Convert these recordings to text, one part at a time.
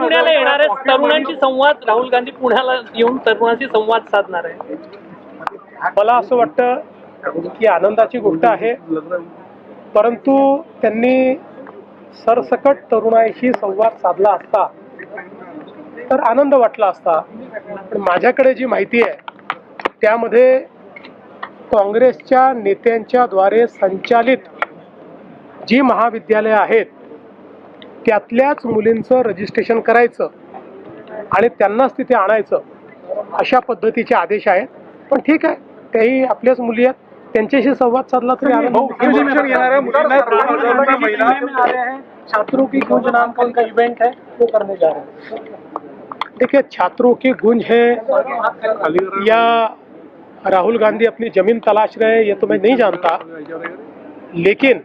पुण्याला येणार आहे, तरुणांशी संवाद, राहुल गांधी पुण्याला येऊन तरुणांशी संवाद साधणार आहे. मला असं वाटतं की आनंदाची गोष्ट आहे, परंतु त्यांनी सरसकट तरुणाईशी संवाद साधला असता तर आनंद वाटला असता. पण माझ्याकडे जी माहिती आहे त्यामध्ये काँग्रेसच्या नेत्यांच्या द्वारे संचालित जी महाविद्यालय आहेत त्यातल्याच मुलींचं रजिस्ट्रेशन करायचं आणि त्यांनाच तिथे आणायचं अशा पद्धतीचे आदेश आहेत. पण ठीक आहे, त्याही आपल्याच मुली आहेत, त्यांच्याशी संवाद साधला तरी आनंद. छात्रों की गूंज नाम का उनका इवेंट है, वो करने जा रहे हैं. देखिए, छात्रों की गूंज है या राहुल गांधी अपनी जमीन तलाश रहे हैं, ये तो मैं नहीं जानता, लेकिन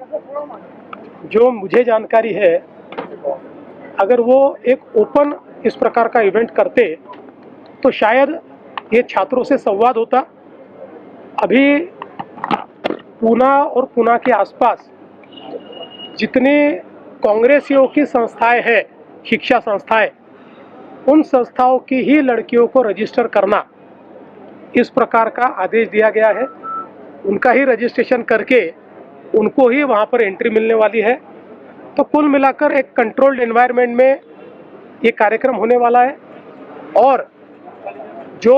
जो मुझे जानकारी है अगर वो एक ओपन इस प्रकार का इवेंट करते तो शायद ये छात्रों से संवाद होता. अभी पूना और पूना के आसपास जितनी कांग्रेसियों की संस्थाएं हैं, शिक्षा संस्थाएं, उन संस्थाओं की ही लड़कियों को रजिस्टर करना, इस प्रकार का आदेश दिया गया है. उनका ही रजिस्ट्रेशन करके उनको ही वहाँ पर एंट्री मिलने वाली है. तो कुल मिलाकर एक कंट्रोल्ड एनवायरनमेंट में ये कार्यक्रम होने वाला है और जो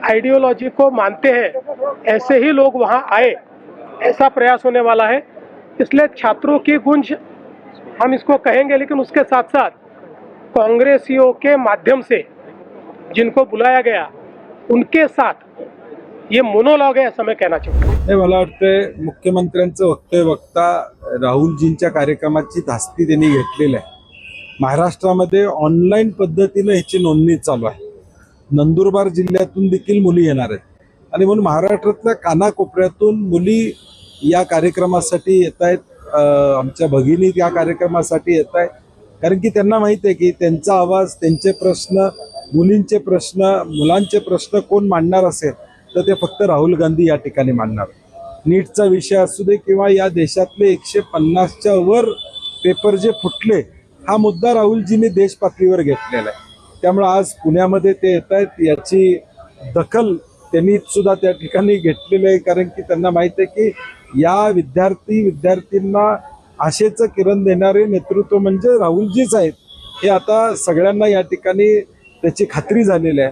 आइडियोलॉजी को मानते हैं ऐसे ही लोग वहाँ आए, ऐसा प्रयास होने वाला है. इसलिए छात्रों की गूंज हम इसको कहेंगे, लेकिन उसके साथ साथ कांग्रेसियों के माध्यम से जिनको बुलाया गया उनके साथ ये मोनोलॉग है असं मैं कहना चाहूँगा. हे मला वाटतं मुख्यमंत्र्यांचं वक्तव्य बघता राहुलजींच्या कार्यक्रमाची धास्ती त्यांनी घेतलेली आहे. महाराष्ट्रामध्ये ऑनलाईन पद्धतीने ह्याची नोंदणी चालू आहे. नंदुरबार जिल्ह्यातून देखील मुली येणार आहेत आणि म्हणून महाराष्ट्रातल्या कानाकोपऱ्यातून मुली या कार्यक्रमासाठी येत आहेत. आमच्या भगिनी या कार्यक्रमासाठी येत आहेत कारण की त्यांना माहिती आहे की त्यांचा आवाज, त्यांचे प्रश्न, मुलींचे प्रश्न, मुलांचे प्रश्न कोण मांडणार असेल तर ते फक्त राहुल गांधी या ठिकाणी मांडणार. नीटचा विषय असू दे किंवा या देशातले 150च्या वर पेपर जे फुटले, हा मुद्दा राहुलजींनी देश पातळीवर घेतलेला आहे. त्यामुळे आज पुण्यामध्ये ते येत आहेत, याची दखल त्यांनी सुद्धा त्या ठिकाणी घेतलेली आहे कारण की त्यांना माहिती आहे की या विद्यार्थींना आशेचं किरण देणारे नेतृत्व म्हणजे राहुलजीच आहेत. हे आता सगळ्यांना या ठिकाणी त्याची खात्री झालेली आहे.